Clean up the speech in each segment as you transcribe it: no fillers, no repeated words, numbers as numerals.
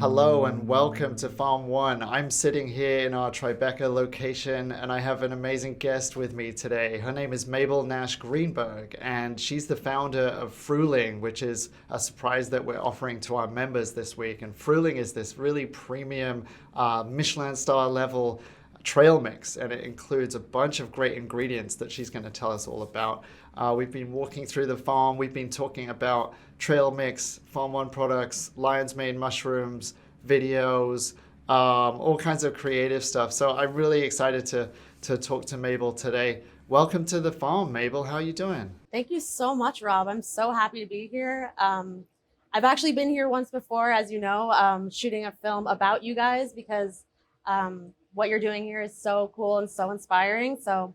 Hello and welcome to Farm.One. I'm sitting here in our Tribeca location and I have an amazing guest with me today. Her name is Mabel Nash Greenberg and she's the founder of Frühling, which is a surprise that we're offering to our members this week. And Frühling is this really premium Michelin star level trail mix, and it includes a bunch of great ingredients that she's going to tell us all about. We've been walking through the farm. We've been talking about trail mix, Farm.One products, lion's mane mushrooms, videos, all kinds of creative stuff. So I'm really excited to talk to Mabel today. Welcome to the farm, Mabel. How are you doing? Thank you so much, Rob. I'm so happy to be here. I've actually been here once before, as you know, shooting a film about you guys because what you're doing here is so cool and so inspiring. So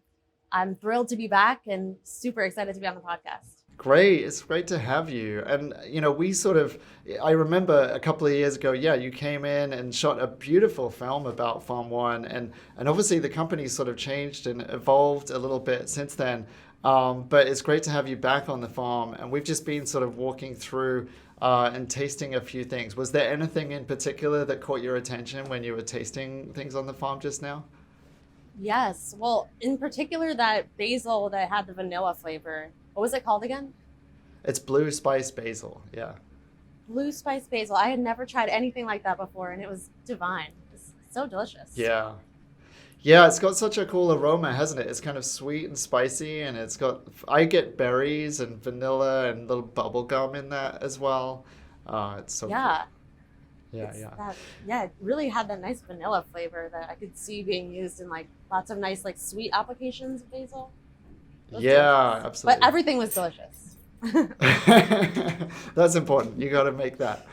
I'm thrilled to be back and super excited to be on the podcast. Great. It's great to have you. And, I remember a couple of years ago, yeah, you came in and shot a beautiful film about Farm.One. And obviously the company's sort of changed and evolved a little bit since then. But it's great to have you back on the farm. And we've just been sort of walking through and tasting a few things. Was there anything in particular that caught your attention when you were tasting things on the farm just now? Yes. Well, in particular, that basil that had the vanilla flavor. What was it called again? It's blue spice basil. Yeah. Blue spice basil. I had never tried anything like that before, and it was divine. It's so delicious. Yeah. Yeah, it's got such a cool aroma, hasn't it? It's kind of sweet and spicy, and I get berries and vanilla and little bubble gum in that as well. It's so Yeah. cool. Yeah, yeah. Yeah, it really had that nice vanilla flavor that I could see being used in like lots of nice like sweet applications of basil. It was Yeah, delicious. But absolutely. everything was delicious. That's important. You got to make that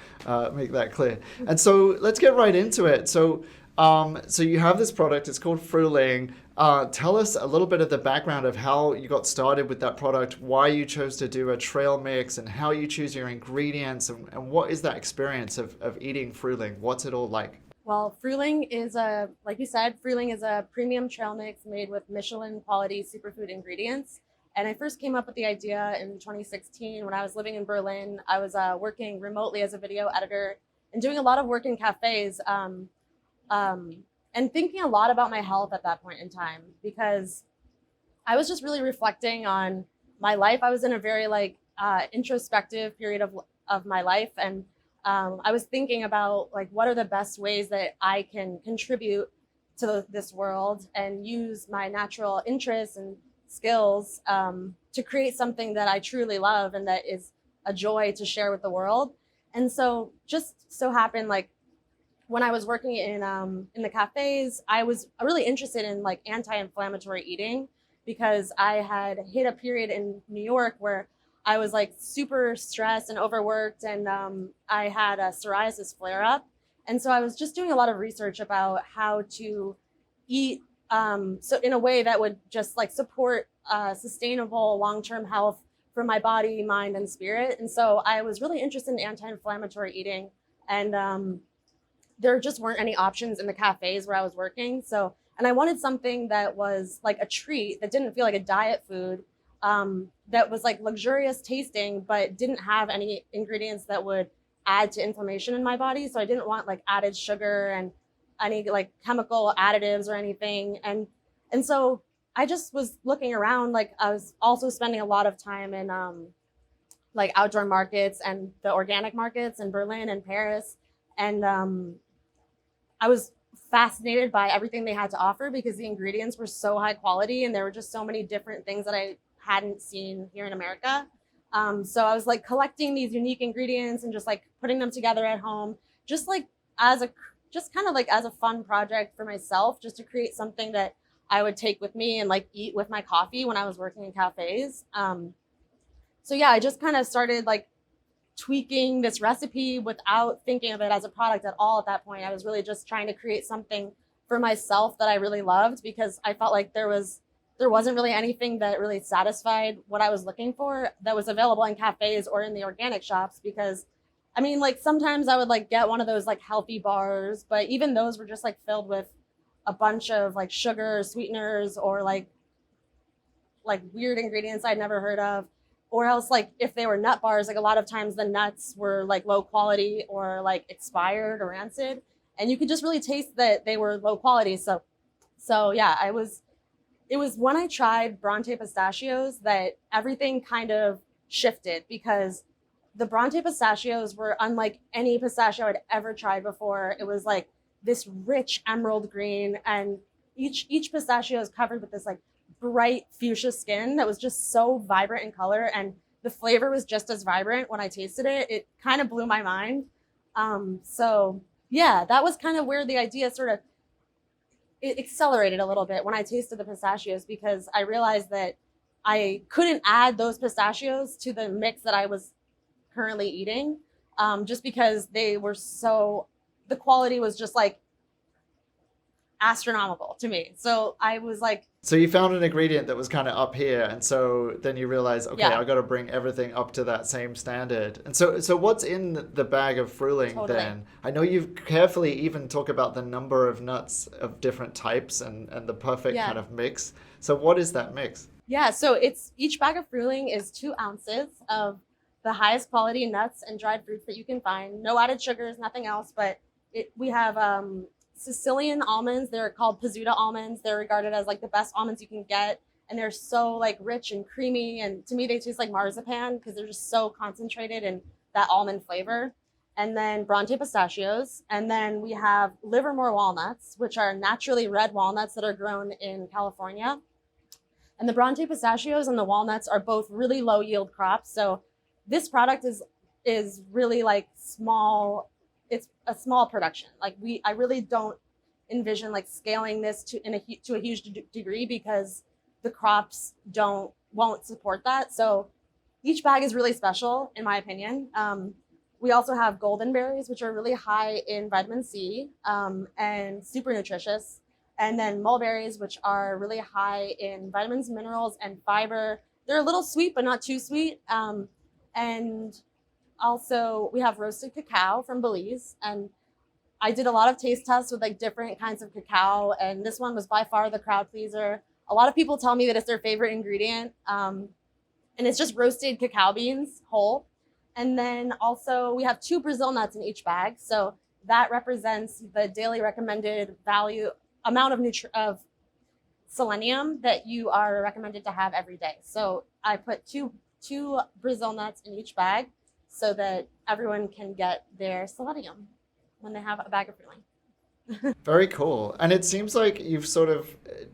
clear. And so let's get right into it. So you have this product. It's called Frühling. Tell us a little bit of the background of how you got started with that product, why you chose to do a trail mix, and how you choose your ingredients, and what is that experience of eating Frühling? What's it all like? Well, Frühling is like you said, Frühling is a premium trail mix made with Michelin quality superfood ingredients. And I first came up with the idea in 2016 when I was living in Berlin. I was working remotely as a video editor and doing a lot of work in cafes. And thinking a lot about my health at that point in time because I was just really reflecting on my life. I was in a very introspective period of my life, and I was thinking about like what are the best ways that I can contribute to this world and use my natural interests and skills to create something that I truly love and that is a joy to share with the world. And so just so happened like when I was working in the cafes, I was really interested in like anti-inflammatory eating because I had hit a period in New York where I was like super stressed and overworked, and I had a psoriasis flare up. And so I was just doing a lot of research about how to eat so in a way that would just like support sustainable long-term health for my body, mind, and spirit. And so I was really interested in anti-inflammatory eating, and there just weren't any options in the cafes where I was working. And I wanted something that was like a treat that didn't feel like a diet food, that was like luxurious tasting, but didn't have any ingredients that would add to inflammation in my body. So I didn't want like added sugar and any like chemical additives or anything. And so I just was looking around. Like I was also spending a lot of time in like outdoor markets and the organic markets in Berlin and Paris. And I was fascinated by everything they had to offer because the ingredients were so high quality and there were just so many different things that I hadn't seen here in America. So I was like collecting these unique ingredients and just like putting them together at home, just like just kind of like as a fun project for myself, just to create something that I would take with me and like eat with my coffee when I was working in cafes. So yeah, I just kind of started like tweaking this recipe without thinking of it as a product at all at that point. I was really just trying to create something for myself that I really loved because I felt like there wasn't really anything that really satisfied what I was looking for that was available in cafes or in the organic shops. Because I mean, like sometimes I would like get one of those like healthy bars, but even those were just like filled with a bunch of like sugar sweeteners or like weird ingredients I'd never heard of. or else like if they were nut bars, like a lot of times the nuts were like low quality or like expired or rancid, and you could just really taste that they were low quality. So yeah, it was when I tried Bronte pistachios that everything kind of shifted, because the Bronte pistachios were unlike any pistachio I'd ever tried before. It was like this rich emerald green, and each pistachio is covered with this like bright fuchsia skin that was just so vibrant in color, and the flavor was just as vibrant. When I tasted it, it kind of blew my mind. So yeah, that was kind of where the idea sort of it accelerated a little bit when I tasted the pistachios, because I realized that I couldn't add those pistachios to the mix that I was currently eating, just because they were so, the quality was just like astronomical to me. So I was like, So you found an ingredient that was kind of up here, and so then you realize, okay, yeah, I got to bring everything up to that same standard. And so what's in the bag of Frühling totally. then? I know you've carefully even talk about the number of nuts of different types and the perfect Yeah. kind of mix. So what is that mix? Yeah, so it's each bag of Frühling is 2 ounces of the highest quality nuts and dried fruits that you can find. No added sugars, nothing else. But we have Sicilian almonds. They're called Pizzuta almonds. They're regarded as like the best almonds you can get, and they're so like rich and creamy. And to me, they taste like marzipan because they're just so concentrated in that almond flavor. And then Bronte pistachios, and then we have Livermore walnuts, which are naturally red walnuts that are grown in California. And the Bronte pistachios and the walnuts are both really low yield crops. So this product is really like small. It's a small production. Like I really don't envision like scaling this to a huge degree, because the crops won't support that. So each bag is really special in my opinion. We also have golden berries, which are really high in vitamin C, and super nutritious. And then mulberries, which are really high in vitamins, minerals, and fiber. They're a little sweet, but not too sweet. And also, we have roasted cacao from Belize. And I did a lot of taste tests with like different kinds of cacao, and this one was by far the crowd pleaser. A lot of people tell me that it's their favorite ingredient. And it's just roasted cacao beans whole. And then also, we have 2 Brazil nuts in each bag. So that represents the daily recommended amount of selenium that you are recommended to have every day. So I put two Brazil nuts in each bag so that everyone can get their selenium when they have a bag of Frühling. Very cool. And it seems like you've sort of,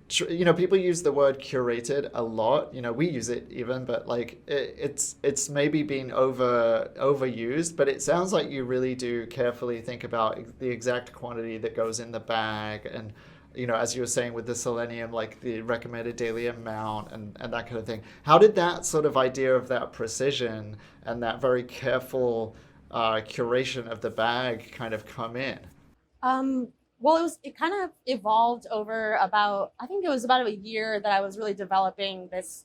people use the word curated a lot. We use it even, but like it's maybe been overused, but it sounds like you really do carefully think about the exact quantity that goes in the bag. And, as you were saying with the selenium, like the recommended daily amount and that kind of thing. How did that sort of idea of that precision and that very careful curation of the bag kind of come in? Well, it kind of evolved over I think it was about a year that I was really developing this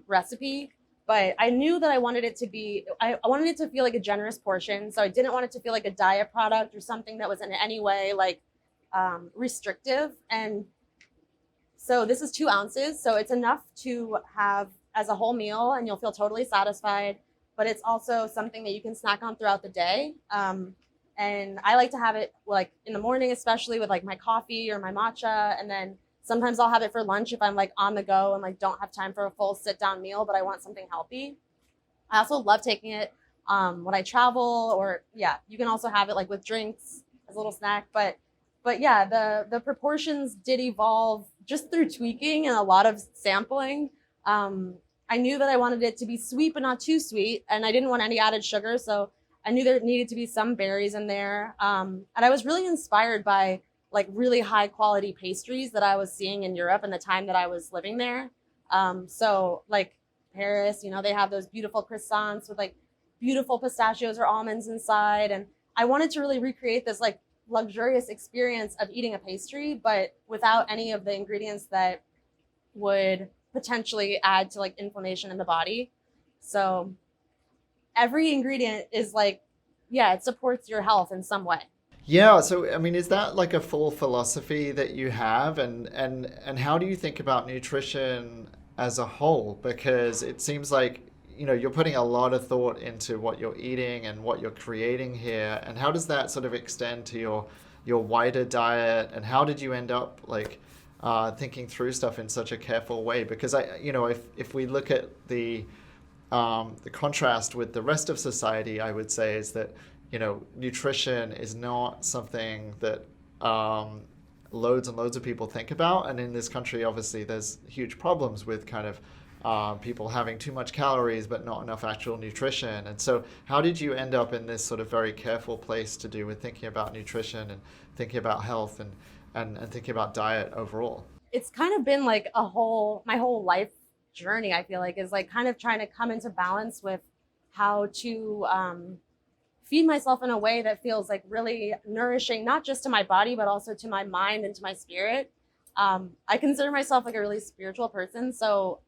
recipe. But I knew that I wanted it to feel like a generous portion. So I didn't want it to feel like a diet product or something that was in any way like restrictive. And so this is 2 ounces. So it's enough to have as a whole meal, and you'll feel totally satisfied. But it's also something that you can snack on throughout the day. And I like to have it like in the morning, especially with like my coffee or my matcha. And then sometimes I'll have it for lunch if I'm like on the go and like don't have time for a full sit down meal, but I want something healthy. I also love taking it when I travel, or yeah, you can also have it like with drinks as a little snack. But yeah, the proportions did evolve just through tweaking and a lot of sampling. I knew that I wanted it to be sweet, but not too sweet. And I didn't want any added sugar. So I knew there needed to be some berries in there. And I was really inspired by like really high quality pastries that I was seeing in Europe in the time that I was living there. So like Paris, they have those beautiful croissants with like beautiful pistachios or almonds inside. And I wanted to really recreate this like luxurious experience of eating a pastry, but without any of the ingredients that would potentially add to like inflammation in the body. So every ingredient is like, yeah, it supports your health in some way. Yeah, so I mean, is that like a full philosophy that you have, and how do you think about nutrition as a whole? Because it seems like, you're putting a lot of thought into what you're eating and what you're creating here. And how does that sort of extend to your wider diet? And how did you end up like thinking through stuff in such a careful way? Because if we look at the contrast with the rest of society, I would say is that nutrition is not something that loads and loads of people think about. And in this country, obviously, there's huge problems with kind of people having too much calories but not enough actual nutrition. And so how did you end up in this sort of very careful place to do with thinking about nutrition and thinking about health and thinking about diet overall? It's kind of been like my whole life journey, I feel like, is like kind of trying to come into balance with how to feed myself in a way that feels like really nourishing, not just to my body, but also to my mind and to my spirit. I consider myself like a really spiritual person. So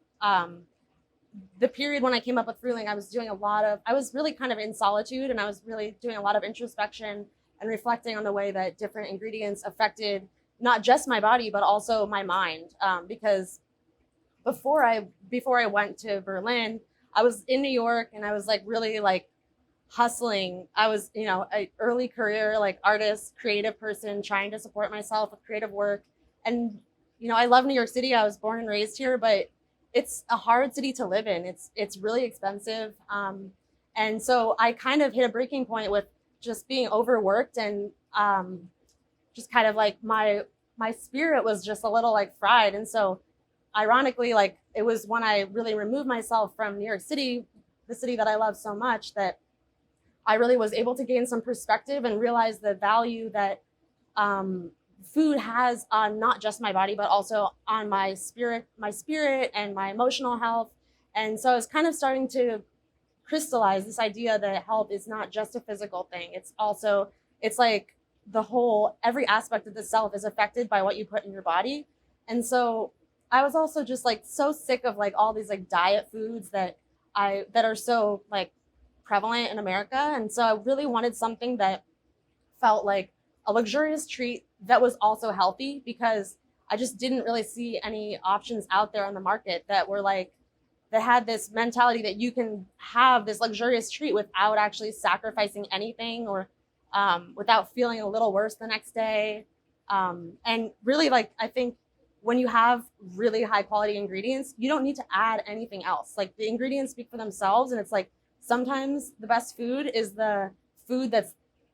the period when I came up with Frühling, I was really kind of in solitude, and I was really doing a lot of introspection and reflecting on the way that different ingredients affected not just my body, but also my mind. Because before I went to Berlin, I was in New York, and I was like really like hustling. I was, an early career like artist, creative person, trying to support myself with creative work. And I love New York City. I was born and raised here, but it's a hard city to live in. It's really expensive. And so I kind of hit a breaking point with just being overworked, and just kind of like my spirit was just a little like fried. And so ironically, like it was when I really removed myself from New York City, the city that I love so much, that I really was able to gain some perspective and realize the value that food has on not just my body, but also on my spirit and my emotional health. And so I was kind of starting to crystallize this idea that health is not just a physical thing. It's like every aspect of the self is affected by what you put in your body. And so I was also just like so sick of like all these like diet foods that are so like prevalent in America. And so I really wanted something that felt like a luxurious treat that was also healthy, because I just didn't really see any options out there on the market that had this mentality that you can have this luxurious treat without actually sacrificing anything, or without feeling a little worse the next day. And really, like, I think when you have really high quality ingredients, you don't need to add anything else. Like, the ingredients speak for themselves, and it's like sometimes the best food is the food that's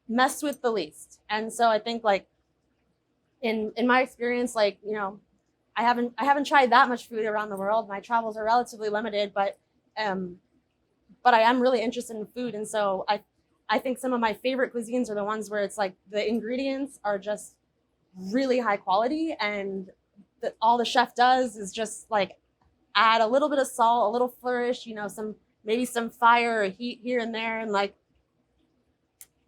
messed with the least. And so I think, like, in my experience, like, I haven't tried that much food around the world. My travels are relatively limited, but I am really interested in food. And so I think some of my favorite cuisines are the ones where it's like the ingredients are just really high quality, and all the chef does is just like add a little bit of salt, a little flourish, maybe some fire or heat here and there, and like,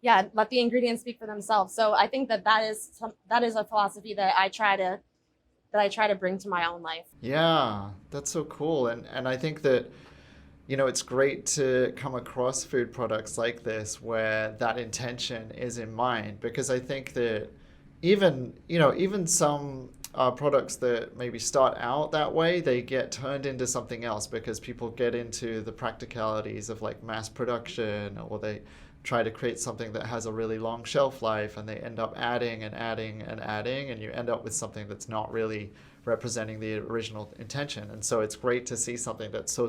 yeah, let the ingredients speak for themselves. So I think that is a philosophy that I try to bring to my own life. Yeah, that's so cool. And I think that, it's great to come across food products like this where that intention is in mind, because I think that even some products that maybe start out that way, they get turned into something else because people get into the practicalities of like mass production, or they try to create something that has a really long shelf life, and they end up adding and adding and adding, and you end up with something that's not really representing the original intention. And so it's great to see something that's so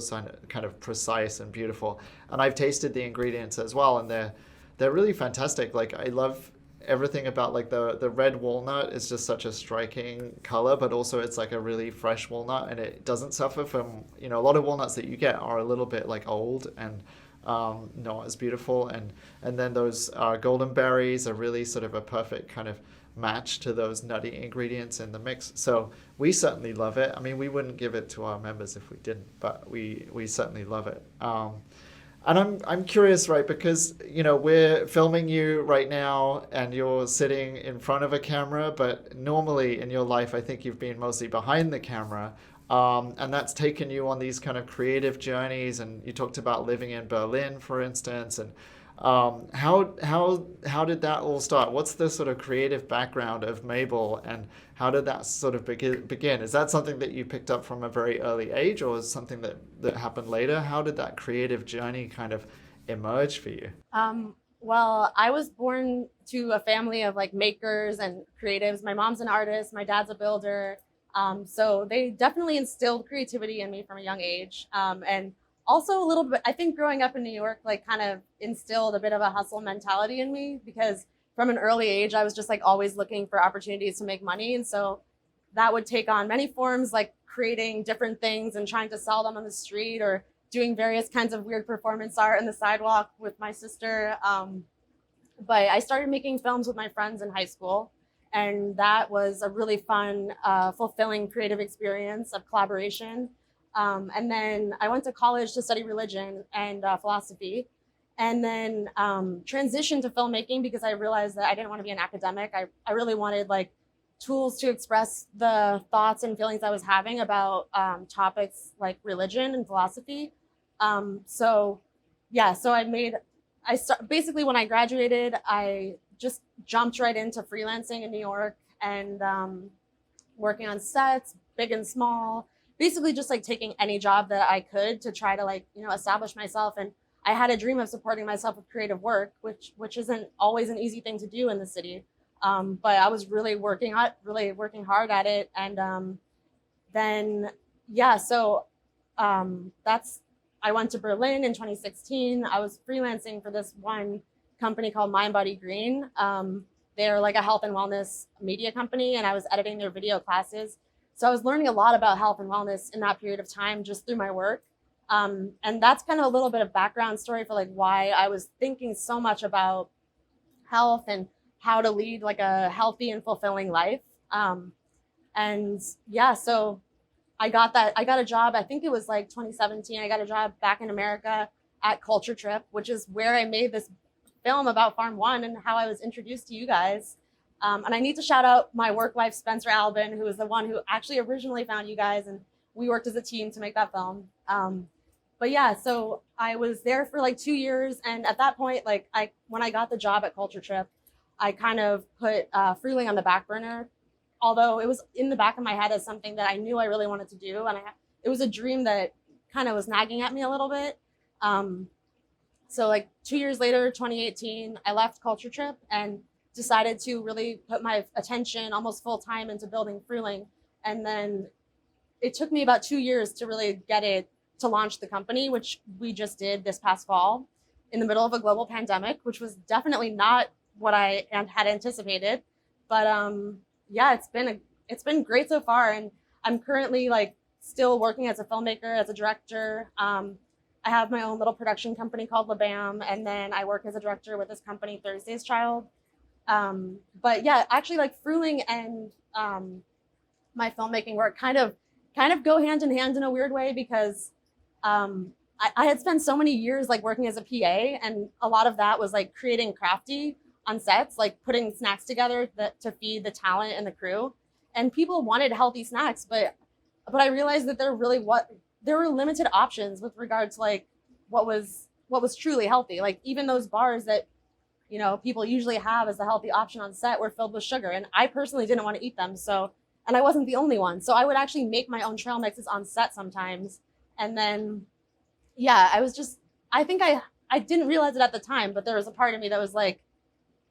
kind of precise and beautiful. And I've tasted the ingredients as well, and they're really fantastic. Like, I love everything about like the red walnut is just such a striking color, but also it's like a really fresh walnut, and it doesn't suffer from, a lot of walnuts that you get are a little bit like old and not as beautiful, and then those golden berries are really sort of a perfect kind of match to those nutty ingredients in the mix. So we certainly love it. I mean, we wouldn't give it to our members if we didn't, but we certainly love it. And I'm curious, right, because we're filming you right now and you're sitting in front of a camera, but normally in your life I think you've been mostly behind the camera. And that's taken you on these kind of creative journeys. And you talked about living in Berlin, for instance. And How did that all start? What's the sort of creative background of Mabel, and how did that sort of begin? Is that something that you picked up from a very early age, or is something that happened later? How did that creative journey kind of emerge for you? Well, I was born to a family of like makers and creatives. My mom's an artist, my dad's a builder. So they definitely instilled creativity in me from a young age. And also a little bit, I think growing up in New York, like kind of instilled a bit of a hustle mentality in me because from an early age, I was just like always looking for opportunities to make money. And so that would take on many forms, like creating different things and trying to sell them on the street or doing various kinds of weird performance art in the sidewalk with my sister. But I started making films with my friends in high school. And that was a really fun, fulfilling creative experience of collaboration. And then I went to college to study religion and philosophy, and then transitioned to filmmaking because I realized that I didn't want to be an academic. I really wanted like tools to express the thoughts and feelings I was having about topics like religion and philosophy. So yeah, so basically when I graduated, I just jumped right into freelancing in New York and working on sets, big and small, basically just like taking any job that I could to try to like, establish myself. And I had a dream of supporting myself with creative work, which isn't always an easy thing to do in the city. But I was really working hard at it. And then, yeah, so I went to Berlin in 2016. I was freelancing for this one company called Mind Body Green. They're like a health and wellness media company, and I was editing their video classes. So I was learning a lot about health and wellness in that period of time just through my work. And that's kind of a little bit of background story for like why I was thinking so much about health and how to lead like a healthy and fulfilling life. And yeah, so I got a job, I think it was like 2017. I got a job back in America at Culture Trip, which is where I made this film about Farm.One and how I was introduced to you guys. And I need to shout out my work wife, Spencer Albin, who is the one who actually originally found you guys. And we worked as a team to make that film. But yeah, so I was there for like 2 years. And at that point, like when I got the job at Culture Trip, I kind of put Frühling on the back burner, although it was in the back of my head as something that I knew I really wanted to do. And it was a dream that kind of was nagging at me a little bit. So like 2 years later, 2018, I left Culture Trip and decided to really put my attention almost full time into building Frühling. And then it took me about 2 years to really get it to launch the company, which we just did this past fall in the middle of a global pandemic, which was definitely not what I had anticipated. But yeah, it's been great so far. And I'm currently like still working as a filmmaker, as a director. I have my own little production company called La Bam, and then I work as a director with this company, Thursday's Child. But yeah, actually, like Frühling and my filmmaking work kind of go hand in hand in a weird way because I had spent so many years like working as a PA, and a lot of that was like creating crafty on sets, like putting snacks together to feed the talent and the crew. And people wanted healthy snacks, but I realized that there were limited options with regard to like what was truly healthy. Like even those bars that people usually have as a healthy option on set were filled with sugar, and I personally didn't want to eat them. So, and I wasn't the only one. So I would actually make my own trail mixes on set sometimes. And then, yeah, I think I didn't realize it at the time, but there was a part of me that was like,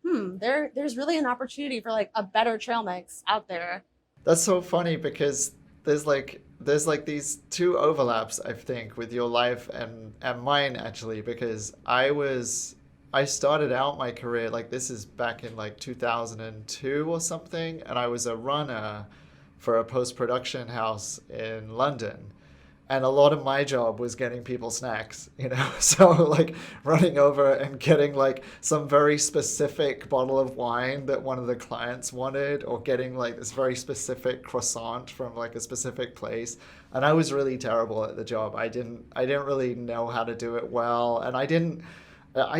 there's really an opportunity for like a better trail mix out there. That's so funny because there's like these two overlaps, I think, with your life and mine actually, because I started out my career, like this is back in like 2002 or something, and I was a runner for a post-production house in London. And a lot of my job was getting people snacks, so like running over and getting like some very specific bottle of wine that one of the clients wanted, or getting like this very specific croissant from like a specific place. And I was really terrible at the job. I didn't really know how to do it well, and I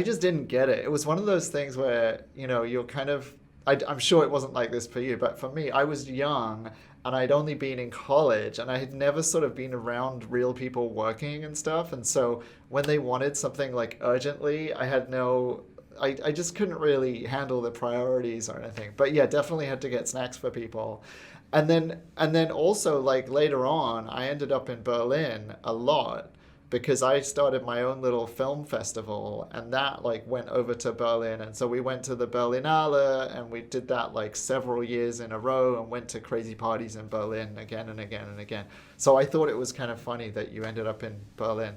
just didn't get it. It was one of those things where, you're kind of, I'm sure it wasn't like this for you, but for me, I was young and I'd only been in college, and I had never sort of been around real people working and stuff. And so when they wanted something like urgently, I just couldn't really handle the priorities or anything. But yeah, definitely had to get snacks for people. And then also like later on, I ended up in Berlin a lot because I started my own little film festival, and that like went over to Berlin. And so we went to the Berlinale, and we did that like several years in a row, and went to crazy parties in Berlin again and again and again. So I thought it was kind of funny that you ended up in Berlin.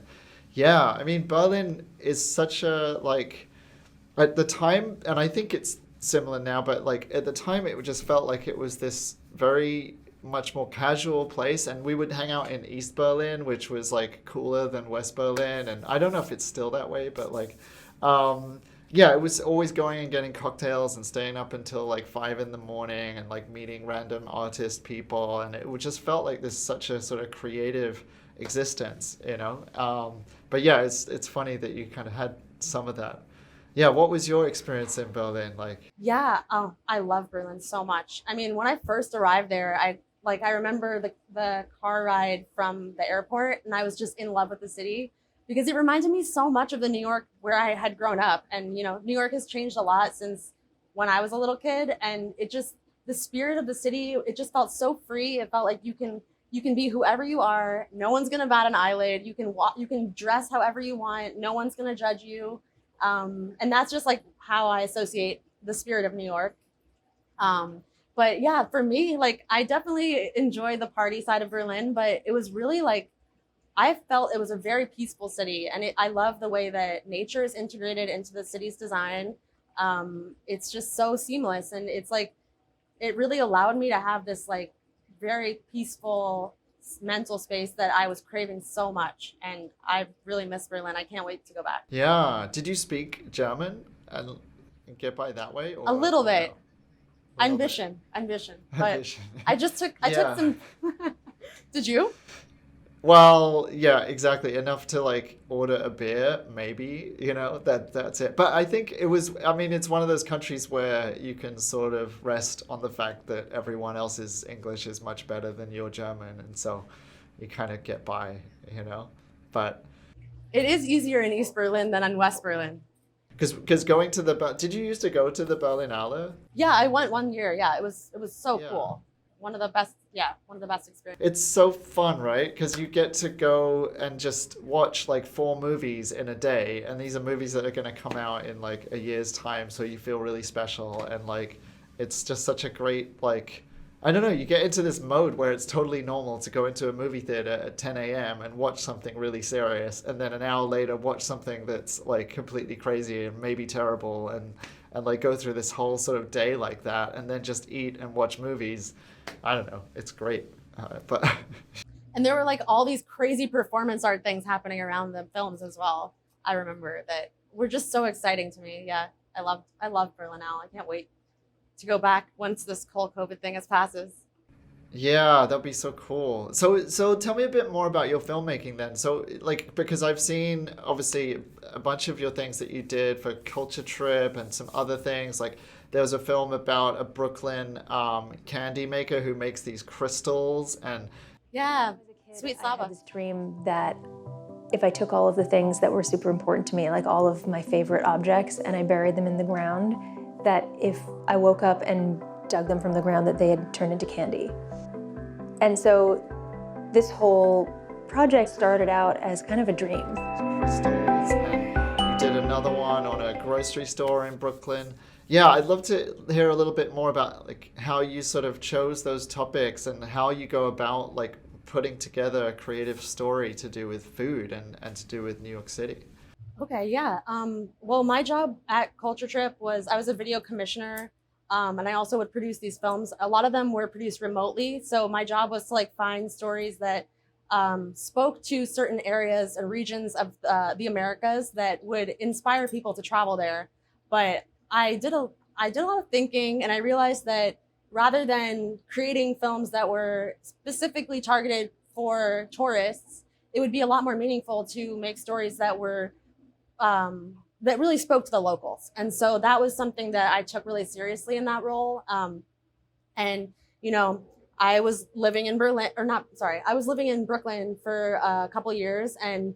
Yeah, I mean Berlin is such a like at the time, and I think it's similar now, but like at the time it just felt like it was this very much more casual place, and we would hang out in East Berlin, which was like cooler than West Berlin. And I don't know if it's still that way, but like yeah, it was always going and getting cocktails and staying up until like 5 in the morning, and like meeting random artist people, and it just felt like this such a sort of creative existence, you know. But yeah, it's funny that you kind of had some of that. Yeah, what was your experience in Berlin like? Yeah, I love Berlin so much. I mean, when I first arrived there, I remember the car ride from the airport, and I was just in love with the city because it reminded me so much of the New York where I had grown up. And you know, New York has changed a lot since when I was a little kid, and it just the spirit of the city, it just felt so free. It felt like you can be whoever you are. No one's gonna bat an eyelid. You can walk, you can dress however you want. No one's gonna judge you. And that's just like how I associate the spirit of New York. But yeah, for me, like I definitely enjoy the party side of Berlin, but it was really like I felt it was a very peaceful city, and I love the way that nature is integrated into the city's design. It's just so seamless, and it's like it really allowed me to have this like very peaceful mental space that I was craving so much, and I really miss Berlin. I can't wait to go back. Yeah, did you speak German and get by that way, A little or bit. no? A little bit. Ambition. But Ambition. I took Yeah. some. Did you? Well, yeah, exactly. Enough to like order a beer, maybe, you know, that's it. But I think it was, I mean, it's one of those countries where you can sort of rest on the fact that everyone else's English is much better than your German, and so you kind of get by, you know. But It is easier in East Berlin than in West Berlin. because going to did you used to go to the Berlinale? Yeah, I went 1 year. Yeah, it was so Yeah. cool. One of the best. Yeah, one of the best experiences. It's so fun, right? Because you get to go and just watch like 4 movies in a day, and these are movies that are going to come out in like a year's time, so you feel really special. And like it's just such a great like I don't know, you get into this mode where it's totally normal to go into a movie theater at 10 a.m. and watch something really serious, and then an hour later watch something that's like completely crazy and maybe terrible, and like go through this whole sort of day like that, and then just eat and watch movies. I don't know. It's great. But And there were like all these crazy performance art things happening around the films as well. I remember that were just so exciting to me. Yeah, I love Berlinale. I can't wait to go back once this whole COVID thing has passes. yeah, that'd be so cool. So tell me a bit more about your filmmaking then. So like because I've seen obviously a bunch of your things that you did for Culture Trip and some other things. Like there was a film about a Brooklyn candy maker who makes these crystals and Yeah, As a kid, Sweet I Saba. had this dream that if I took all of the things that were super important to me, like all of my favorite objects, and I buried them in the ground, that if I woke up and dug them from the ground, that they had turned into candy. And so this whole project started out as kind of a dream. crystals. And you did another one on a grocery store in Brooklyn. Yeah, I'd love to hear a little bit more about like how you sort of chose those topics and how you go about like putting together a creative story to do with food and to do with New York City. Okay, yeah. Well, my job at Culture Trip was I was a video commissioner, and I also would produce these films. A lot of them were produced remotely, so my job was to like find stories that spoke to certain areas and regions of the Americas that would inspire people to travel there. But I did a lot of thinking, and I realized that rather than creating films that were specifically targeted for tourists, it would be a lot more meaningful to make stories that were that really spoke to the locals. And so that was something that I took really seriously in that role. And you know, I was living in I was living in Brooklyn for a couple years, and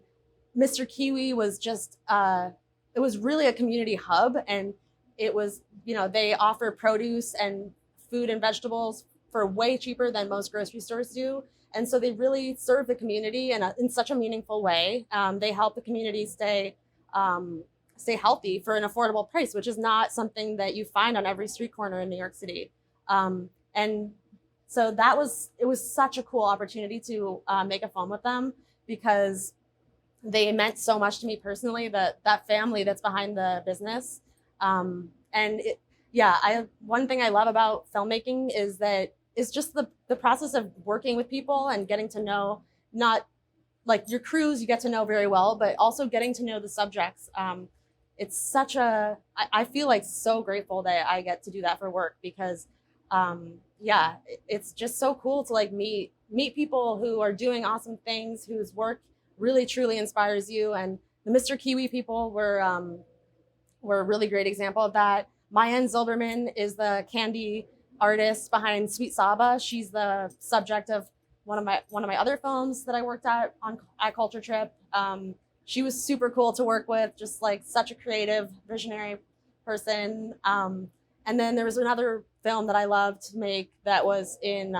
Mr. Kiwi was just, it was really a community hub. And it was, they offer produce and food and vegetables for way cheaper than most grocery stores do. And so they really serve the community in such a meaningful way. They help the community stay healthy for an affordable price, which is not something that you find on every street corner in New York City. And so it was such a cool opportunity to make a film with them, because they meant so much to me personally, that family that's behind the business. One thing I love about filmmaking is that it's just the process of working with people and getting to know, not like your crews, you get to know very well, but also getting to know the subjects. It's such I feel like so grateful that I get to do that for work, because it's just so cool to like meet people who are doing awesome things, whose work really truly inspires you. And the Mr. Kiwi people were a really great example of that. Mayan Zilberman is the candy artist behind Sweet Saba. She's the subject of one of my other films that I worked at Culture Trip. She was super cool to work with, just like such a creative, visionary person. And then there was another film that I loved to make that was in,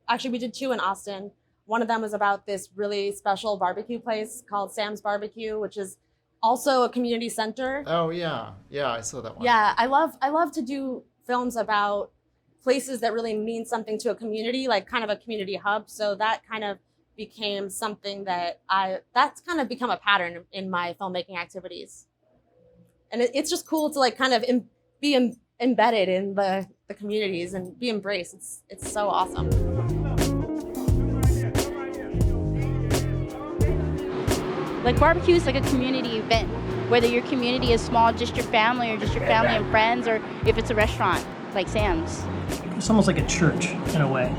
actually we did two in Austin. One of them was about this really special barbecue place called Sam's Barbecue, which is also a community center. Oh yeah, I saw that one. Yeah, I love to do films about places that really mean something to a community, like kind of a community hub. So that kind of became something that's kind of become a pattern in my filmmaking activities. And it's just cool to like kind of be embedded in the communities and be embraced. It's so awesome. Like barbecue is like a community event, whether your community is small, just your family, or just your family and friends, or if it's a restaurant like Sam's. It's almost like a church in a way.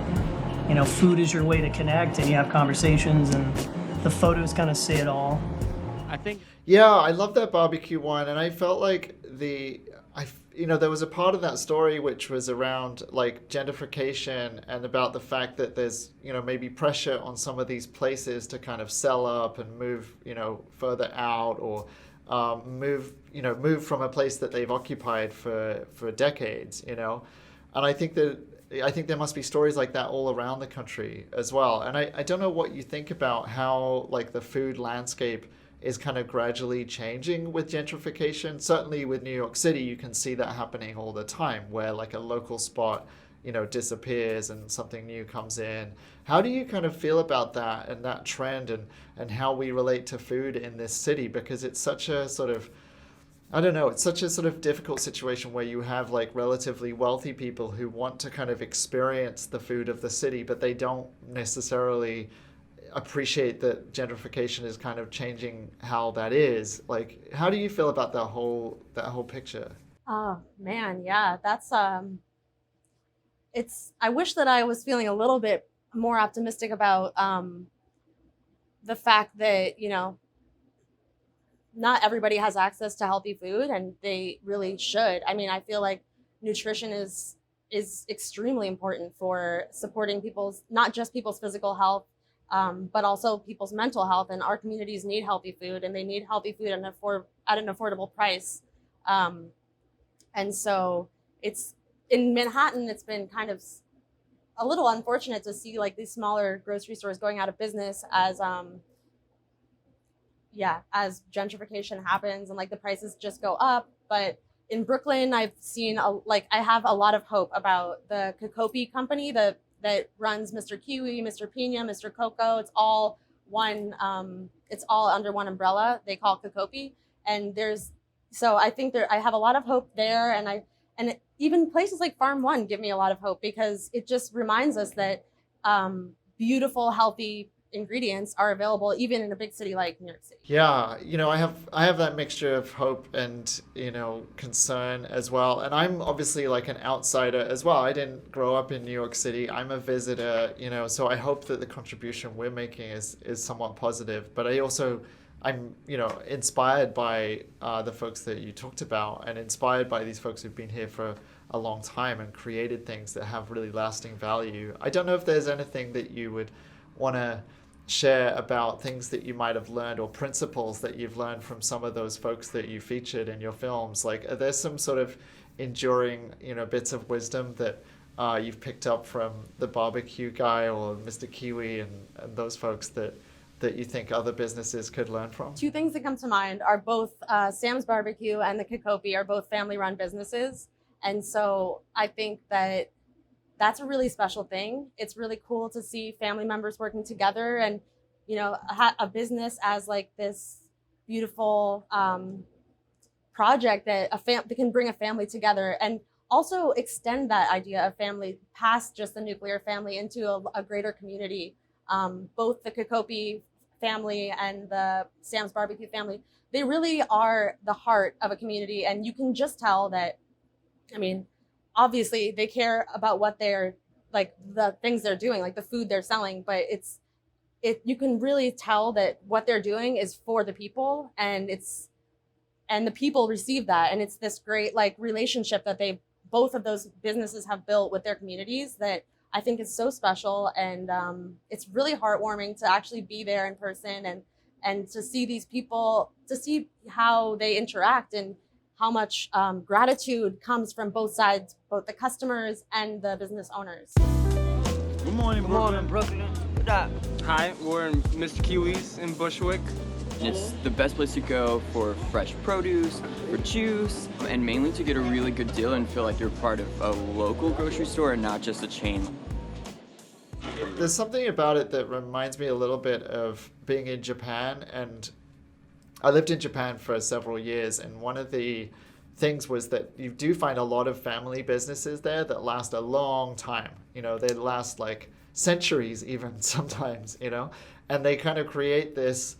Food is your way to connect, and you have conversations, and the photos kind of say it all. Yeah, I love that barbecue one, and I felt like there was a part of that story which was around like gentrification and about the fact that there's maybe pressure on some of these places to kind of sell up and move further out, or move from a place that they've occupied for decades, and I think there must be stories like that all around the country as well. And I don't know what you think about how like the food landscape is kind of gradually changing with gentrification. Certainly with New York City, you can see that happening all the time, where like a local spot, disappears and something new comes in. How do you kind of feel about that and that trend, and how we relate to food in this city? Because it's such a sort of, I don't know, it's such a sort of difficult situation where you have like relatively wealthy people who want to kind of experience the food of the city, but they don't necessarily appreciate that gentrification is kind of changing how that is. Like, how do you feel about that whole picture? Oh man, yeah, that's I wish that I was feeling a little bit more optimistic about the fact that not everybody has access to healthy food, and they really should. I mean, I feel like nutrition is extremely important for supporting not just people's physical health, but also people's mental health. And our communities need healthy food, and they need healthy food at an affordable price. And so it's in Manhattan, it's been kind of a little unfortunate to see like these smaller grocery stores going out of business as gentrification happens and like the prices just go up. But in Brooklyn, I've seen I have a lot of hope about the Cacao company that runs Mr. Kiwi, Mr. Pina, Mr. Coco. It's all one. It's all under one umbrella. They call it Cacao, and I think I have a lot of hope there, and even places like Farm.One give me a lot of hope, because it just reminds us that beautiful, healthy ingredients are available even in a big city like New York City. Yeah, I have that mixture of hope and concern as well. And I'm obviously like an outsider as well. I didn't grow up in New York City. I'm a visitor, so I hope that the contribution we're making is somewhat positive. But I'm inspired by the folks that you talked about, and inspired by these folks who've been here for a long time and created things that have really lasting value. I don't know if there's anything that you would want to share about things that you might have learned or principles that you've learned from some of those folks that you featured in your films. Like, are there some sort of enduring, bits of wisdom that you've picked up from the barbecue guy or Mr. Kiwi and those folks that you think other businesses could learn from? Two things that come to mind are both Sam's Barbecue and the Cacao are both family-run businesses. And so I think that that's a really special thing. It's really cool to see family members working together and, a business as like this beautiful project that that can bring a family together and also extend that idea of family past just the nuclear family into a greater community. Both the Cacao family and the Sam's Barbecue family, they really are the heart of a community. And you can just tell that, obviously they care about what they're like, the things they're doing, like the food they're selling, but you can really tell that what they're doing is for the people, and the people receive that. And it's this great like relationship that both of those businesses have built with their communities that I think is so special. And it's really heartwarming to actually be there in person and to see these people, to see how they interact and how much gratitude comes from both sides, both the customers and the business owners. Good morning, Brooklyn. Good morning, Brooklyn. What up? Hi, we're in Mr. Kiwi's in Bushwick. It's the best place to go for fresh produce, for juice, and mainly to get a really good deal and feel like you're part of a local grocery store and not just a chain. There's something about it that reminds me a little bit of being in Japan, and I lived in Japan for several years, and one of the things was that you do find a lot of family businesses there that last a long time. They last like centuries even sometimes, and they kind of create this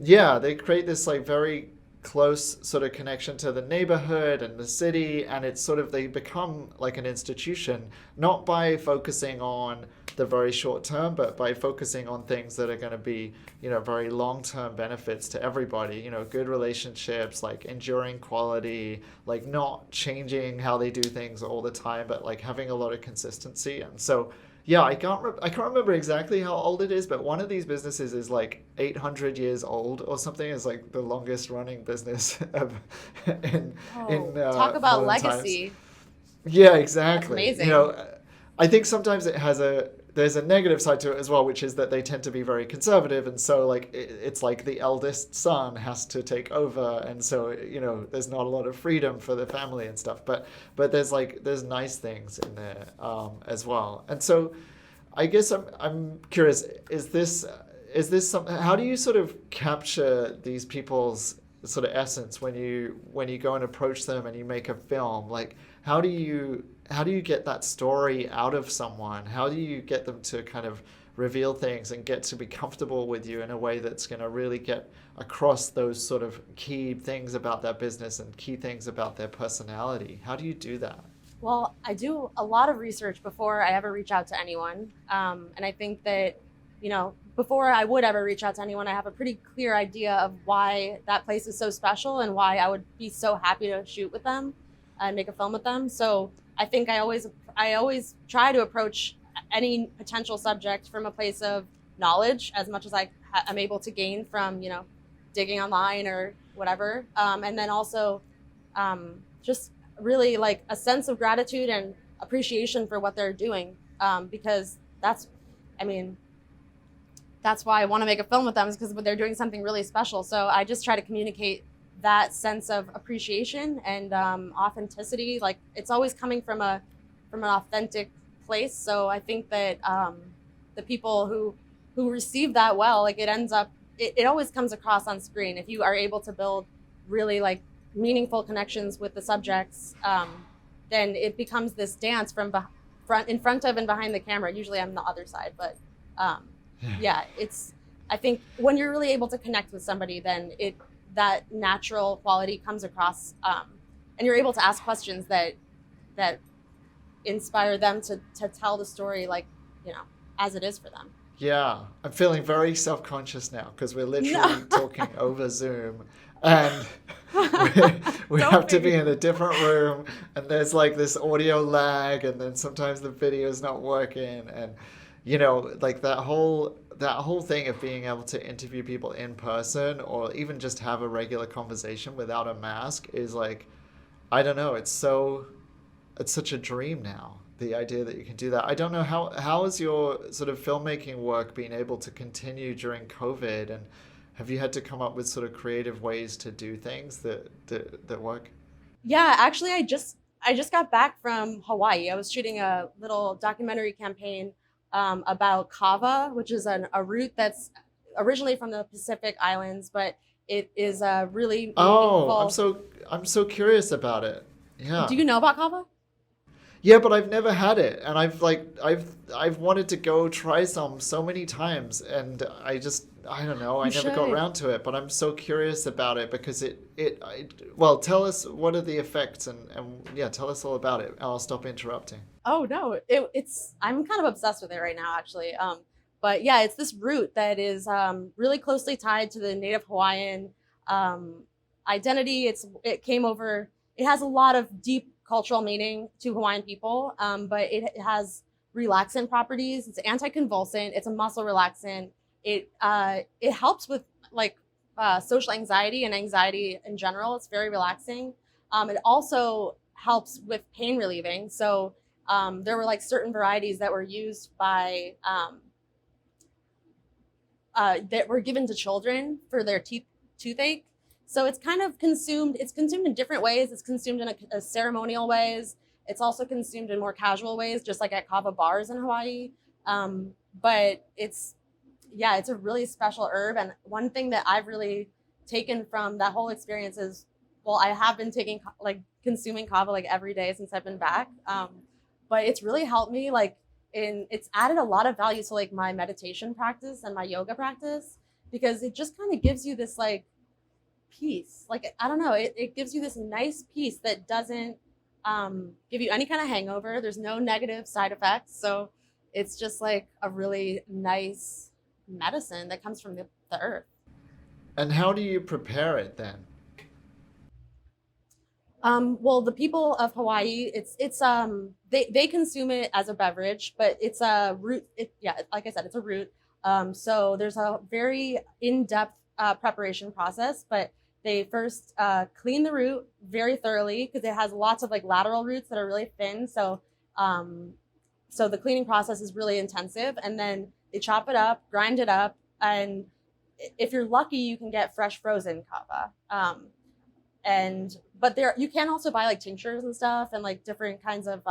like very close sort of connection to the neighborhood and the city, and it's sort of, they become like an institution, not by focusing on the very short term, but by focusing on things that are going to be, very long-term benefits to everybody, good relationships, like enduring quality, like not changing how they do things all the time, but like having a lot of consistency. And so, yeah, I can't remember exactly how old it is, but one of these businesses is like 800 years old or something. It's like the longest running business in talk about legacy. Times. Yeah, exactly. That's amazing. I think sometimes there's a negative side to it as well, which is that they tend to be very conservative, and so like it's like the eldest son has to take over, and so there's not a lot of freedom for the family and stuff. But there's nice things in there as well. And so I guess I'm curious, is this something? How do you sort of capture these people's sort of essence when you go and approach them and you make a film? Like, how do you get that story out of someone? How do you get them to kind of reveal things and get to be comfortable with you in a way that's going to really get across those sort of key things about their business and key things about their personality? How do you do that? Well, I do a lot of research before I ever reach out to anyone. And I think that, before I would ever reach out to anyone, I have a pretty clear idea of why that place is so special and why I would be so happy to shoot with them and make a film with them. So I think I always try to approach any potential subject from a place of knowledge as much as I'm able to gain from, digging online or whatever. And then also just really like a sense of gratitude and appreciation for what they're doing. Because that's why I want to make a film with them, is because they're doing something really special. So I just try to communicate that sense of appreciation and authenticity. Like, it's always coming from an authentic place. So I think that the people who receive that well, like it always comes across on screen. If you are able to build really like meaningful connections with the subjects, then it becomes this dance from in front of and behind the camera. Usually I'm the other side, but I think when you're really able to connect with somebody, then that natural quality comes across, and you're able to ask questions that inspire them to tell the story as it is for them. Yeah, I'm feeling very self-conscious now because we're literally No. talking over Zoom, and we Don't have to be. be in a different room, and there's like this audio lag, and then sometimes the video is not working, and like that whole thing of being able to interview people in person or even just have a regular conversation without a mask is like, I don't know, it's such a dream now. The idea that you can do that. I don't know how has your sort of filmmaking work been able to continue during COVID, and have you had to come up with sort of creative ways to do things that work? Yeah, actually, I just got back from Hawaii. I was shooting a little documentary campaign about kava, which is a root that's originally from the Pacific Islands, but it is a really Oh, meaningful. I'm so curious about it. Yeah. Do you know about kava? Yeah, but I've never had it, and I've wanted to go try some so many times, and I don't know, I You never got should. around to it, but I'm so curious about it because well, tell us what are the effects, and yeah, tell us all about it. I'll stop interrupting. Oh no, it's I'm kind of obsessed with it right now, actually. But yeah, it's this root that is really closely tied to the Native Hawaiian um, identity. It came over. It has a lot of deep cultural meaning to Hawaiian people, but it has relaxant properties. It's anticonvulsant. It's a muscle relaxant. It helps with like social anxiety and anxiety in general. It's very relaxing. It also helps with pain relieving. So there were like certain varieties that were used by that were given to children for their toothache. So it's kind of consumed. It's consumed in different ways. It's consumed in a ceremonial ways. It's also consumed in more casual ways, just like at kava bars in Hawaii. But it's a really special herb. And one thing that I've really taken from that whole experience is, well, I have been consuming kava like every day since I've been back. But it's really helped me it's added a lot of value to like my meditation practice and my yoga practice, because it just kind of gives you this like peace. Like, I don't know, it gives you this nice peace that doesn't give you any kind of hangover. There's no negative side effects. So it's just like a really nice medicine that comes from the earth. And how do you prepare it then? Well, the people of Hawaii, they consume it as a beverage, but it's a root. Yeah, like I said, it's a root. So there's a very in-depth preparation process, but they first clean the root very thoroughly because it has lots of like lateral roots that are really thin. So the cleaning process is really intensive, and then they chop it up, grind it up, and if you're lucky, you can get fresh frozen kava. But there you can also buy like tinctures and stuff and like different kinds of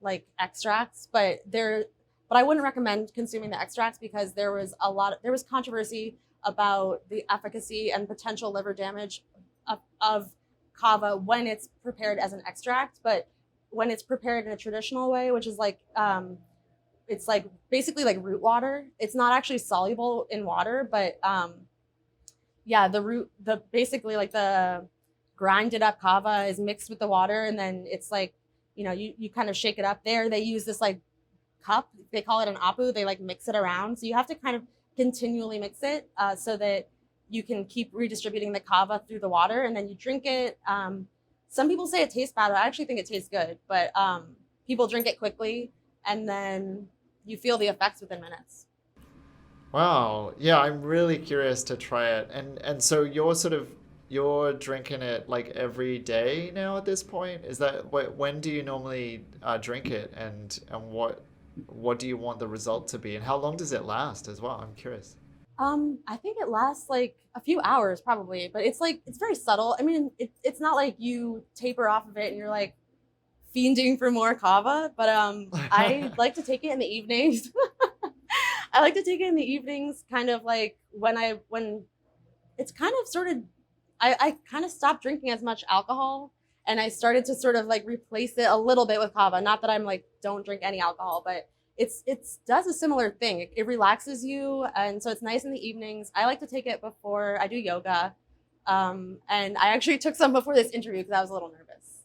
like extracts, but I wouldn't recommend consuming the extracts because there was controversy about the efficacy and potential liver damage of kava when it's prepared as an extract. But when it's prepared in a traditional way, which is like it's like basically like root water, it's not actually soluble in water, but yeah, the basically like the grinded up kava is mixed with the water, and then it's like, you kind of shake it up. There they use this like cup, they call it an apu. They like mix it around, so you have to kind of continually mix it so that you can keep redistributing the kava through the water, and then you drink it. Some people say it tastes bad, but I actually think it tastes good. But people drink it quickly, and then you feel the effects within minutes. Wow. Yeah, I'm really curious to try it. And so you're drinking it like every day now at this point? Is that when do you normally drink it, and what do you want the result to be, and how long does it last as well? I'm curious. I think it lasts like a few hours probably, but it's very subtle. I mean, it's not like you taper off of it and you're like fiending for more kava, but I like to take it in the evenings. I like to take it in the evenings, kind of like when it's kind of sort of, I kind of stopped drinking as much alcohol, and I started to sort of like replace it a little bit with kava. Not that I'm like, don't drink any alcohol, but it does a similar thing. It relaxes you, and so it's nice in the evenings. I like to take it before I do yoga, and I actually took some before this interview because I was a little nervous.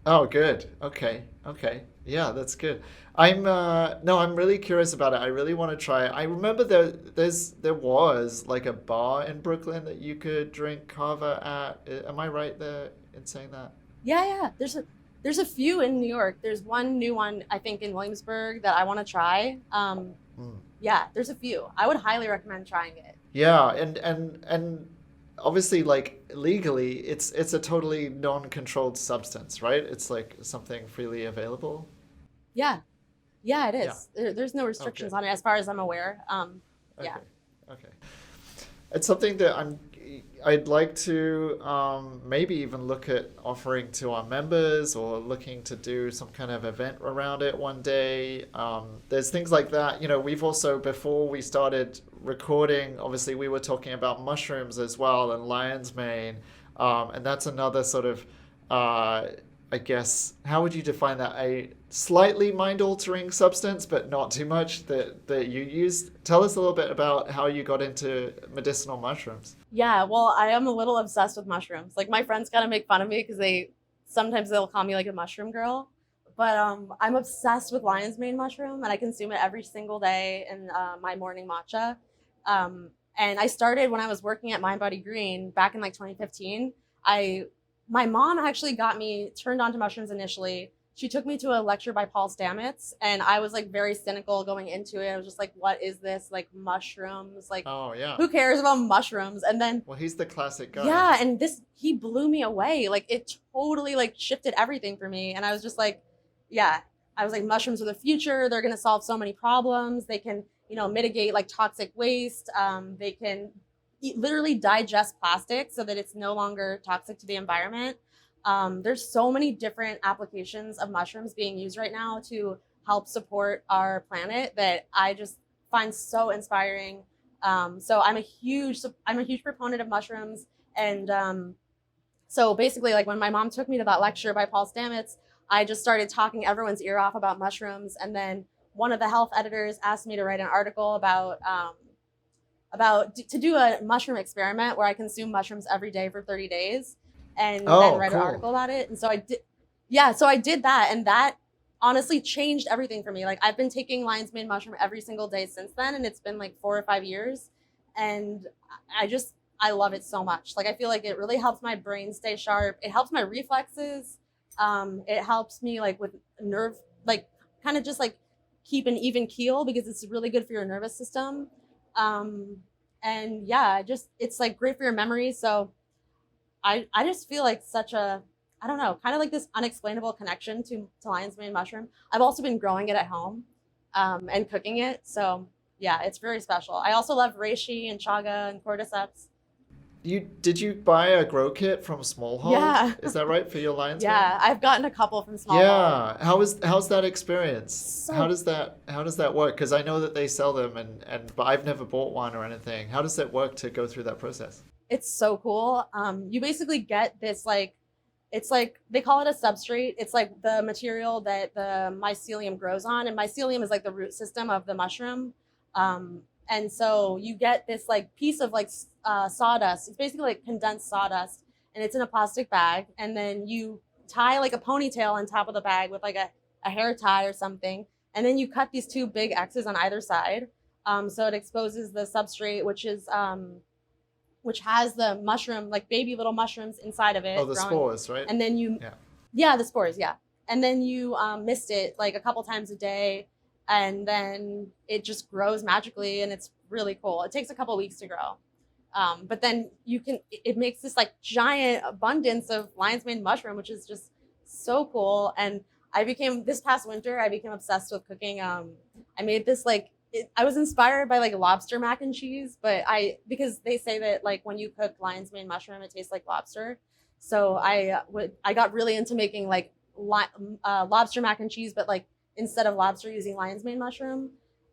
Oh, good. Okay. Okay. Yeah, that's good. I'm no, I'm really curious about it. I really want to try it. I remember there was like a bar in Brooklyn that you could drink kava at. Am I right there in saying that? Yeah, yeah. There's a few in New York. There's one new one I think in Williamsburg that I want to try. Hmm. Yeah, there's a few. I would highly recommend trying it. Yeah, and obviously like legally it's a totally non-controlled substance, right? It's like something freely available. Yeah, yeah, it Yeah. is. There's no Oh, restrictions good. on it as far as I'm aware. Yeah. Okay. Okay. It's something that I'd like to maybe even look at offering to our members or looking to do some kind of event around it one day. There's things like that. You know, we've also, before we started recording, obviously we were talking about mushrooms as well and lion's mane. And that's another sort of, I guess, how would you define that? A slightly mind-altering substance, but not too much that you used. Tell us a little bit about how you got into medicinal mushrooms. Yeah, well, I am a little obsessed with mushrooms. Like my friends kind of make fun of me because they'll call me like a mushroom girl. But I'm obsessed with lion's mane mushroom, and I consume it every single day in my morning matcha. And I started when I was working at Mind Body Green back in like 2015. My mom actually got me turned on to mushrooms initially. She took me to a lecture by Paul Stamets, and I was like very cynical going into it. I was just like, what is this? Like mushrooms? Like, Oh, yeah. who cares about mushrooms? And then, Well, he's the classic guy. yeah, and he blew me away. Like, it totally like shifted everything for me. And I was just like, yeah, I was like, mushrooms are the future. They're going to solve so many problems. They can, mitigate like toxic waste. They can literally digest plastic so that it's no longer toxic to the environment. There's so many different applications of mushrooms being used right now to help support our planet that I just find so inspiring. So I'm a huge proponent of mushrooms. And so basically, like when my mom took me to that lecture by Paul Stamets, I just started talking everyone's ear off about mushrooms. And then one of the health editors asked me to write an article about to do a mushroom experiment where I consume mushrooms every day for 30 days and then write cool. an article about it. And so I did, yeah, so I did that. And that honestly changed everything for me. Like I've been taking lion's mane mushroom every single day since then. And it's been like 4 or 5 years. And I love it so much. Like I feel like it really helps my brain stay sharp. It helps my reflexes. It helps me like with nerve, like kind of just like keep an even keel because it's really good for your nervous system. And yeah, it's like great for your memory. So I just feel like such a, I don't know, kind of like this unexplainable connection to lion's mane mushroom. I've also been growing it at home, and cooking it. So yeah, it's very special. I also love reishi and chaga and cordyceps. Did you buy a grow kit from Smallhold? Yeah. Is that right for your lion's mane? Yeah, I've gotten a couple from Small. Yeah. How's that experience? So- How does that work? Because I know that they sell them but I've never bought one or anything. How does it work to go through that process? It's so cool. You basically get this it's like they call it a substrate. It's like the material that the mycelium grows on, and mycelium is like the root system of the mushroom. And so you get this like piece of like sawdust. It's basically like condensed sawdust, and it's in a plastic bag. And then you tie like a ponytail on top of the bag with like a hair tie or something. And then you cut these 2 big X's on either side. So it exposes the substrate, which has the mushroom, like baby little mushrooms inside of it. Oh, the growing. spores, right? And then yeah, the spores, yeah. And then you mist it like a couple times a day, and then it just grows magically, and it's really cool. It takes a couple weeks to grow. But then it makes this like giant abundance of lion's mane mushroom, which is just so cool. And this past winter, I became obsessed with cooking. I made this I was inspired by like lobster mac and cheese, because they say that like when you cook lion's mane mushroom, it tastes like lobster. So I got really into making like lobster mac and cheese, but like instead of lobster, using lion's mane mushroom,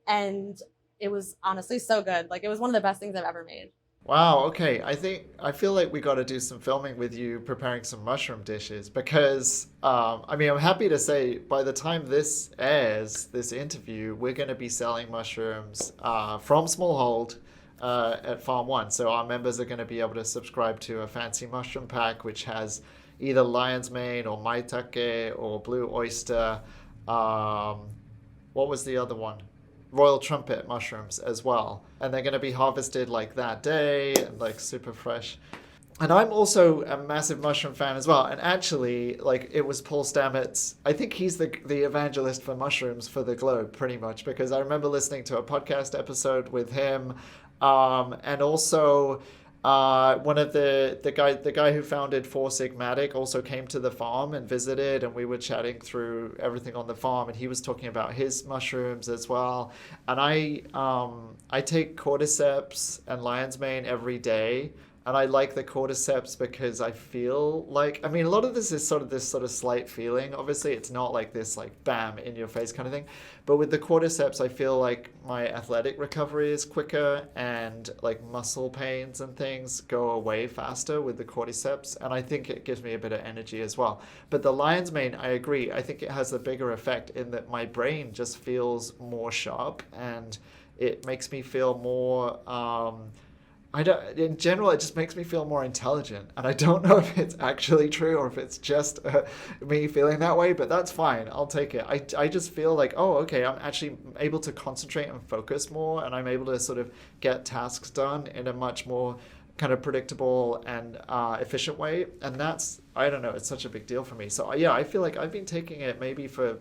and it was honestly so good. Like it was one of the best things I've ever made. Wow, okay. I feel like we got to do some filming with you preparing some mushroom dishes because, I'm happy to say by the time this airs, this interview, we're going to be selling mushrooms from Smallhold. at Farm.One. So our members are going to be able to subscribe to a fancy mushroom pack, which has either lion's mane or maitake or blue oyster. What was the other one? Royal trumpet mushrooms as well. And they're going to be harvested like that day and like super fresh. And I'm also a massive mushroom fan as well. And actually, like, it was Paul Stamets. I think he's the evangelist for mushrooms for the globe, pretty much, because I remember listening to a podcast episode with him. And also, one of the guy who founded Four Sigmatic also came to the farm and visited, and we were chatting through everything on the farm, and he was talking about his mushrooms as well. And I take cordyceps and lion's mane every day. And I like the cordyceps because I feel like, I mean, a lot of this is sort of slight feeling. Obviously, it's not like this, like, bam, in your face kind of thing. But with the cordyceps, I feel like my athletic recovery is quicker, and like muscle pains and things go away faster with the cordyceps. And I think it gives me a bit of energy as well. But the lion's mane, I agree. I think it has a bigger effect in that my brain just feels more sharp, and it makes me feel more, in general, it just makes me feel more intelligent. And I don't know if it's actually true or if it's just me feeling that way, but that's fine. I'll take it. I just feel like, oh, okay, I'm actually able to concentrate and focus more, and I'm able to sort of get tasks done in a much more kind of predictable and efficient way. And that's, I don't know, it's such a big deal for me. So yeah, I feel like I've been taking it maybe for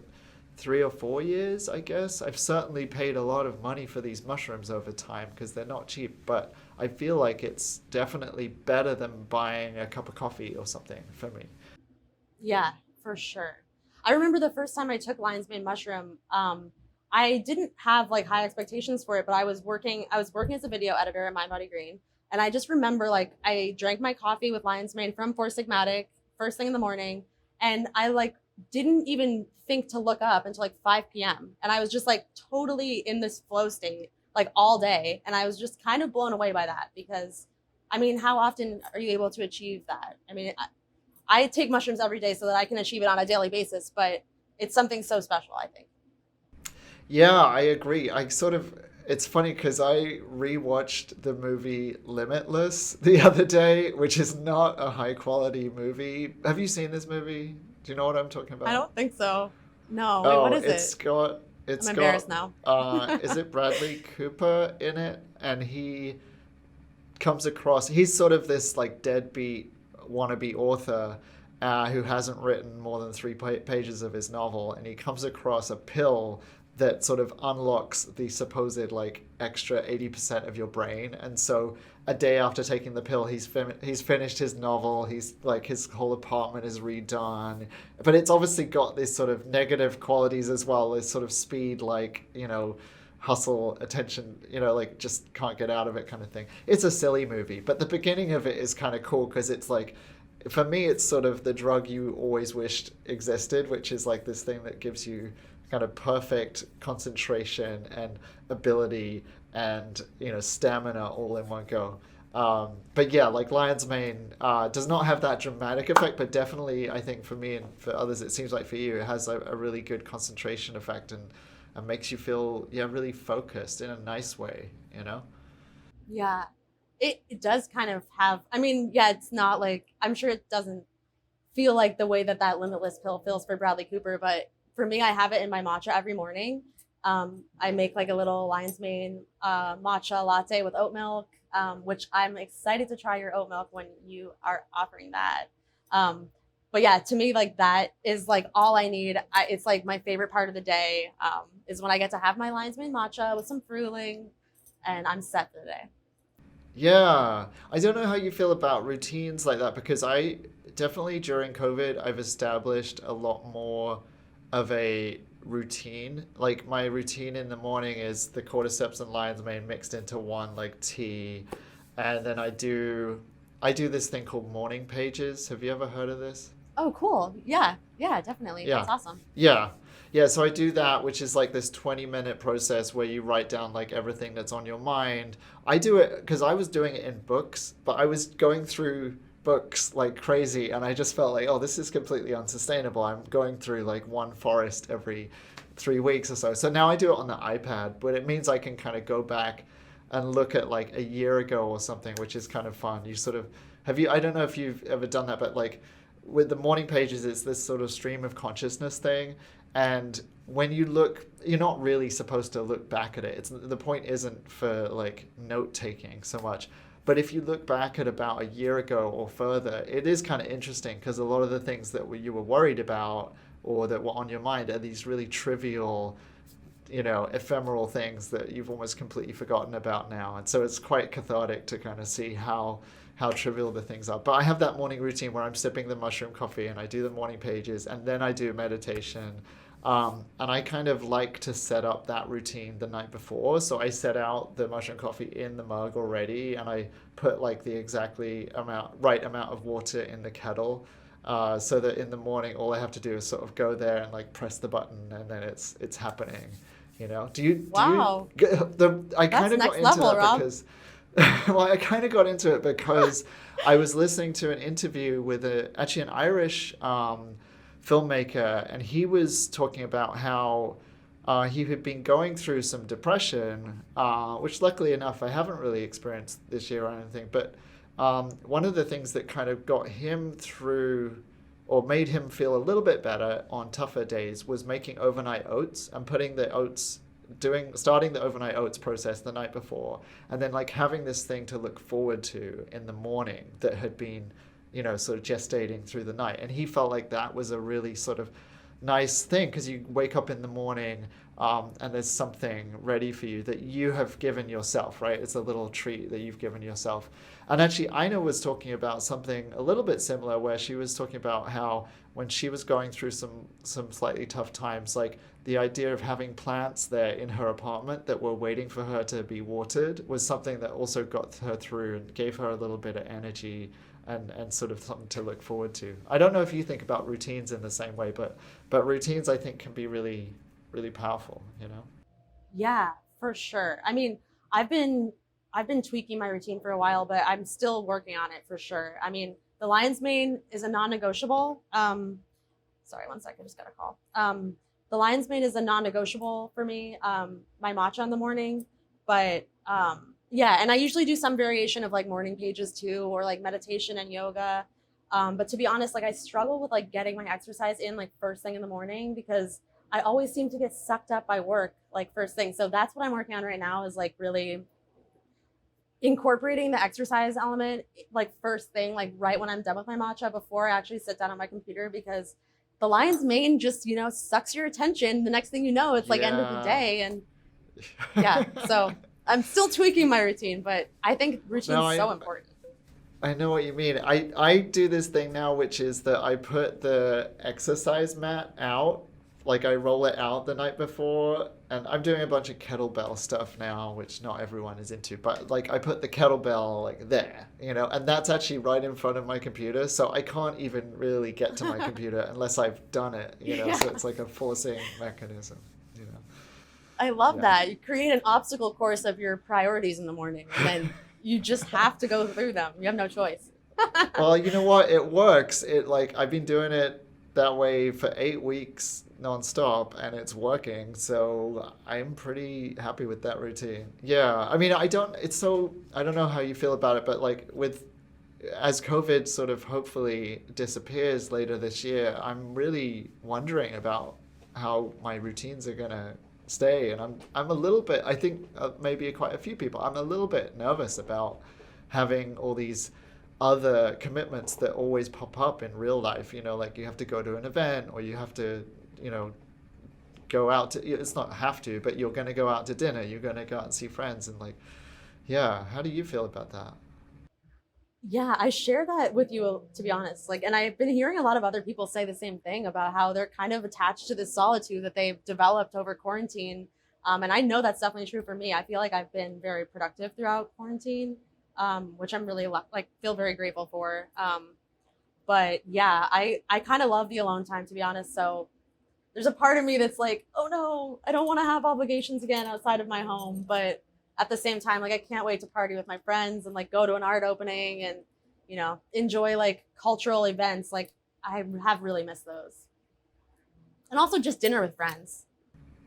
3 or 4 years, I guess. I've certainly paid a lot of money for these mushrooms over time because they're not cheap, but I feel like it's definitely better than buying a cup of coffee or something for me. Yeah, for sure. I remember the first time I took lion's mane mushroom, I didn't have like high expectations for it, but I was working as a video editor at Mind Body Green. And I just remember, like, I drank my coffee with lion's mane from Four Sigmatic first thing in the morning, and I like didn't even think to look up until like 5 p.m. And I was just like totally in this flow state like all day. And I was just kind of blown away by that because, I mean, how often are you able to achieve that? I mean, I take mushrooms every day so that I can achieve it on a daily basis, but it's something so special, I think. Yeah, I agree. It's funny because I rewatched the movie Limitless the other day, which is not a high quality movie. Have you seen this movie? Do you know what I'm talking about? I don't think so. No. Wait, what is I'm embarrassed now. Is it Bradley Cooper in it? And he comes across, he's sort of this like deadbeat wannabe author who hasn't written more than 3 pages of his novel. And he comes across a pill that sort of unlocks the supposed like extra 80% of your brain. And so a day after taking the pill, he's finished his novel. He's like, his whole apartment is redone, but it's obviously got these sort of negative qualities as well, this sort of speed, like, you know, hustle, attention, you know, like just can't get out of it kind of thing. It's a silly movie, but the beginning of it is kind of cool because it's like, for me, it's sort of the drug you always wished existed, which is like this thing that gives you kind of perfect concentration and ability and, you know, stamina all in one go. But yeah, like lion's mane does not have that dramatic effect, but definitely I think for me and for others, it seems like for you, it has a really good concentration effect and makes you feel, really focused in a nice way, you know? Yeah, it does kind of have, I mean, yeah, it's not like, I'm sure it doesn't feel like the way that Limitless pill feels for Bradley Cooper, but for me, I have it in my matcha every morning. I make like a little lion's mane matcha latte with oat milk, which I'm excited to try your oat milk when you are offering that. But yeah, to me, like that is like all I need. It's like my favorite part of the day is when I get to have my lion's mane matcha with some Frühling, and I'm set for the day. Yeah, I don't know how you feel about routines like that, because I definitely during COVID, I've established a lot more of a routine. Like my routine in the morning is the cordyceps and lion's mane mixed into one like tea, and then I do this thing called morning pages. Have you ever heard of this? Oh, cool. Yeah, definitely. Yeah. That's awesome. Yeah, so I do that, which is like this 20-minute process where you write down like everything that's on your mind. I do it because I was doing it in books, but I was going through books like crazy, and I just felt like, oh, this is completely unsustainable. I'm going through like one forest every 3 weeks or so. So now I do it on the iPad, but it means I can kind of go back and look at like a year ago or something, which is kind of fun. You sort of I don't know if you've ever done that, but like with the morning pages, it's this sort of stream of consciousness thing. And when you look, you're not really supposed to look back at it. The point isn't for like note taking so much. But if you look back at about a year ago or further, it is kind of interesting because a lot of the things that you were worried about or that were on your mind are these really trivial, ephemeral things that you've almost completely forgotten about now. And so it's quite cathartic to kind of see how trivial the things are. But I have that morning routine where I'm sipping the mushroom coffee and I do the morning pages and then I do meditation. And I kind of like to set up that routine the night before. So I set out the mushroom coffee in the mug already, and I put like the right amount of water in the kettle, so that in the morning all I have to do is sort of go there and like press the button, and then it's happening. Wow. I kind of got into that Rob. because well, I kind of got into it because I was listening to an interview with actually an Irish filmmaker, and he was talking about how he had been going through some depression, which luckily enough I haven't really experienced this year or anything, but one of the things that kind of got him through or made him feel a little bit better on tougher days was making overnight oats and starting the overnight oats process the night before, and then like having this thing to look forward to in the morning that had been sort of gestating through the night. And he felt like that was a really sort of nice thing because you wake up in the morning and there's something ready for you that you have given yourself, right? It's a little treat that you've given yourself. And actually, Ina was talking about something a little bit similar where she was talking about how when she was going through some slightly tough times, like the idea of having plants there in her apartment that were waiting for her to be watered was something that also got her through and gave her a little bit of energy and sort of something to look forward to. I don't know if you think about routines in the same way, but routines I think can be really, really powerful, Yeah, for sure. I mean, I've been tweaking my routine for a while, but I'm still working on it for sure. I mean, the lion's mane is a non-negotiable. Sorry, one second, I just got a call. The lion's mane is a non-negotiable for me. My matcha in the morning, but yeah, and I usually do some variation of like morning pages too, or like meditation and yoga. But to be honest, like I struggle with like getting my exercise in like first thing in the morning because I always seem to get sucked up by work like first thing. So that's what I'm working on right now is like really incorporating the exercise element like first thing, like right when I'm done with my matcha before I actually sit down on my computer, because the lion's mane just, sucks your attention. The next thing you know, it's like end of the day. And yeah, so I'm still tweaking my routine, but I think routine is so important. I know what you mean. I do this thing now, which is that I put the exercise mat out, like I roll it out the night before, and I'm doing a bunch of kettlebell stuff now, which not everyone is into, but like I put the kettlebell like there, and that's actually right in front of my computer, so I can't even really get to my computer unless I've done it, Yeah. So it's like a forcing mechanism, I love that. You create an obstacle course of your priorities in the morning, and then you just have to go through them. You have no choice. Well, you know what? It works. I've been doing it that way for 8 weeks nonstop, and it's working. So I'm pretty happy with that routine. Yeah. I mean, I don't know how you feel about it, but like as COVID sort of hopefully disappears later this year, I'm really wondering about how my routines are gonna stay, and I'm a little bit, I think maybe quite a few people, I'm a little bit nervous about having all these other commitments that always pop up in real life, like you have to go to an event, or you have to go out to, it's not have to, but you're going to go out to dinner, you're going to go out and see friends, and like, yeah, how do you feel about that? Yeah, I share that with you, to be honest. Like, and I've been hearing a lot of other people say the same thing about how they're kind of attached to this solitude that they've developed over quarantine. And I know that's definitely true for me. I feel like I've been very productive throughout quarantine, which I'm really feel very grateful for. But yeah, I kind of love the alone time, to be honest. So there's a part of me that's like, oh no, I don't want to have obligations again outside of my home. But at the same time, like I can't wait to party with my friends and like go to an art opening and, enjoy like cultural events. Like I have really missed those. And also just dinner with friends.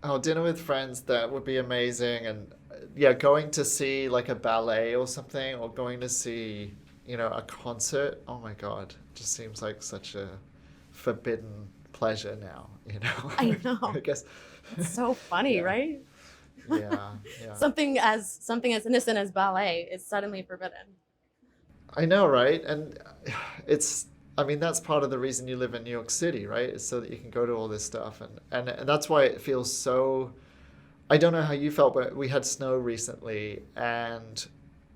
Oh, dinner with friends, that would be amazing. And yeah, going to see like a ballet or something, or going to see, a concert. Oh my God, just seems like such a forbidden pleasure now, I know. I guess. It's so funny, Yeah. right? Yeah, yeah. Something as innocent as ballet is suddenly forbidden. I know, right? And that's part of the reason you live in New York City, right? Is so that you can go to all this stuff. And that's why it feels so, I don't know how you felt, but we had snow recently and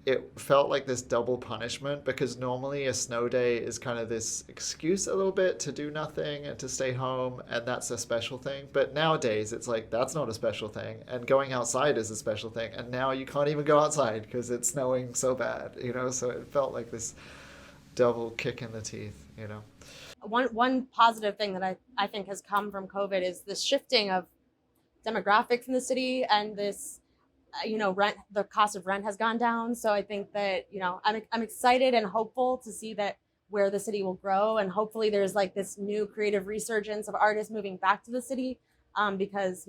it felt like this double punishment, because normally a snow day is kind of this excuse a little bit to do nothing and to stay home, and that's a special thing. But nowadays it's like that's not a special thing, and going outside is a special thing, and now you can't even go outside because it's snowing so bad, so it felt like this double kick in the teeth. One positive thing that I think has come from COVID is the shifting of demographics in the city, and this the cost of rent has gone down. So I think that, I'm excited and hopeful to see that where the city will grow, and hopefully there's like this new creative resurgence of artists moving back to the city, because,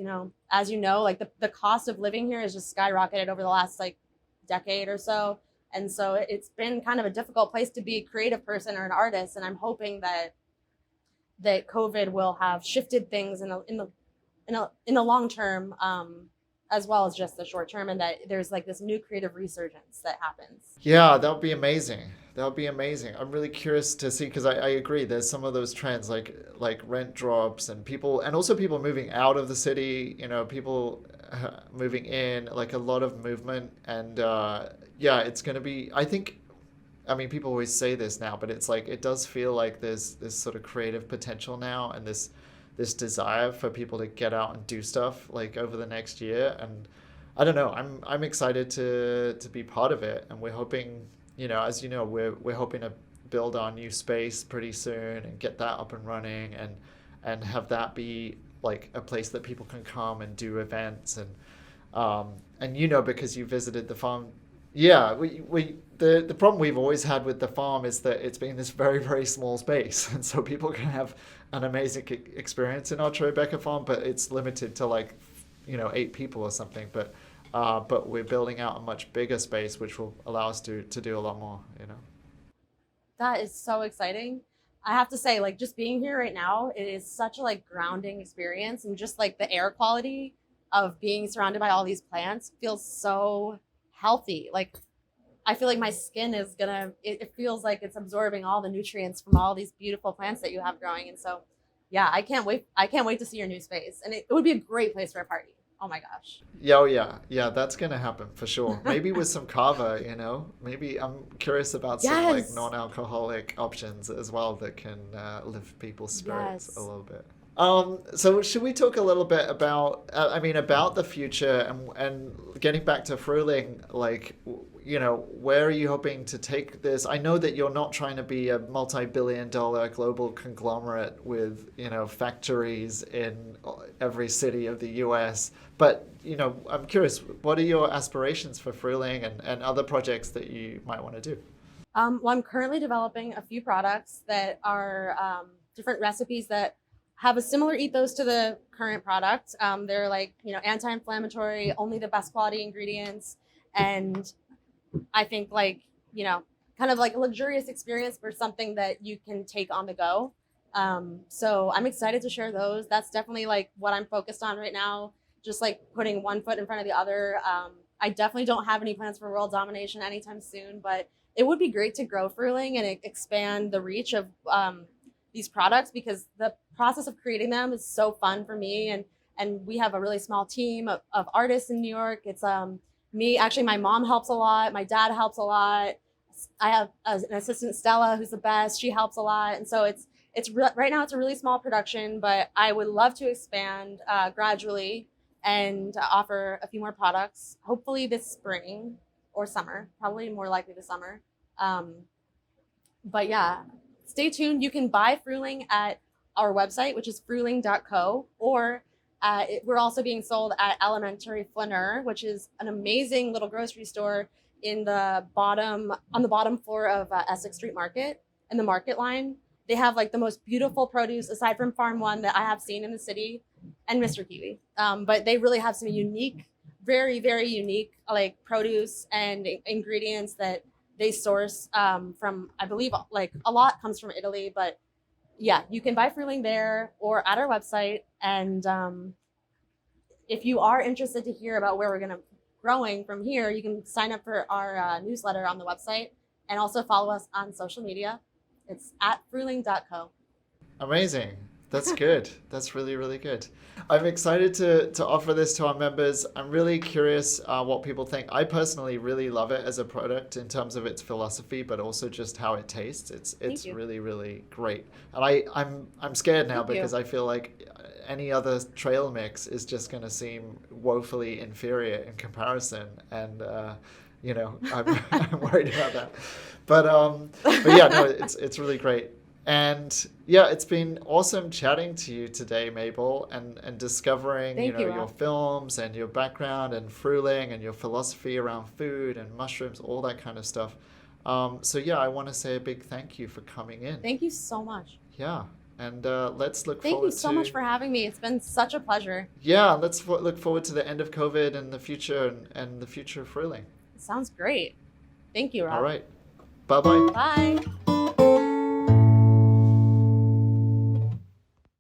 as like the cost of living here has just skyrocketed over the last like decade or so. And so it's been kind of a difficult place to be a creative person or an artist. And I'm hoping that COVID will have shifted things in the long term, as well as just the short term, and that there's like this new creative resurgence that happens. Yeah, that would be amazing. That would be amazing. I'm really curious to see, because I agree. There's some of those trends like rent drops and also people moving out of the city. People moving in, like a lot of movement, and yeah, it's going to be. I think. I mean, people always say this now, but it's like it does feel like there's this sort of creative potential now, and this desire for people to get out and do stuff like over the next year. And I don't know, I'm excited to be part of it, and we're hoping, as we're hoping to build our new space pretty soon and get that up and running, and have that be like a place that people can come and do events, and because you visited the farm. Yeah, the problem we've always had with the farm is that it's been this very, very small space, and so people can have an amazing experience in our Tribeca farm, but it's limited to like 8 people or something. But we're building out a much bigger space, which will allow us to do a lot more. That is so exciting. I have to say, like, just being here right now, it is such a like grounding experience, and just like the air quality of being surrounded by all these plants feels so healthy. Like, I feel like my skin is it feels like it's absorbing all the nutrients from all these beautiful plants that you have growing. And so, yeah, I can't wait to see your new space, and it would be a great place for a party. Oh my gosh. Yeah, that's gonna happen for sure. Maybe with some kava, maybe. I'm curious about some like non-alcoholic options as well that can lift people's spirits a little bit. So should we talk a little bit about, about the future, and getting back to Frühling, like, where are you hoping to take this? I know that you're not trying to be a multi-billion-dollar global conglomerate with, factories in every city of the US, but, I'm curious, what are your aspirations for Frühling and other projects that you might want to do? Well, I'm currently developing a few products that are different recipes that have a similar ethos to the current product. They're like, anti-inflammatory, only the best quality ingredients. And I think like, kind of like a luxurious experience for something that you can take on the go. So I'm excited to share those. That's definitely like what I'm focused on right now. Just like putting one foot in front of the other. I definitely don't have any plans for world domination anytime soon, but it would be great to grow Frühling and expand the reach of these products, because the process of creating them is so fun for me, and we have a really small team of artists in New York. It's me, actually my mom helps a lot, my dad helps a lot, I have an assistant, Stella, who's the best. She helps a lot, and so right now it's a really small production, but I would love to expand gradually and offer a few more products, hopefully this spring or summer, probably more likely this summer. But yeah, stay tuned. You can buy Frühling at our website, which is frühling.co, or we're also being sold at Elementary Flaneur, which is an amazing little grocery store on the bottom floor of Essex Street Market in the Market Line. They have like the most beautiful produce aside from Farm.One that I have seen in the city, and Mr. Kiwi. But they really have some unique, very, very unique like produce and ingredients that they source from, I believe like a lot comes from Italy, but yeah, you can buy Frühling there or at our website. And if you are interested to hear about where we're going to growing from here, you can sign up for our newsletter on the website and also follow us on social media. It's at frühling.co. Amazing. That's good. That's really, really good. I'm excited to offer this to our members. I'm really curious what people think. I personally really love it as a product in terms of its philosophy, but also just how it tastes. It's really, really great. And I'm scared now because I feel like any other trail mix is just going to seem woefully inferior in comparison. And you know, I'm worried about that. But yeah, no, it's really great. And yeah, it's been awesome chatting to you today, Mabel, and discovering your films and your background and Frühling and your philosophy around food and mushrooms, all that kind of stuff. So yeah, I want to say a big thank you for coming in. Thank you so much. Yeah, and let's look Thank forward you so much for having me. It's been such a pleasure. Yeah, let's look forward to the end of COVID and the future and the future of Frühling. Sounds great. Thank you, Rob. All right. Bye-bye. Bye.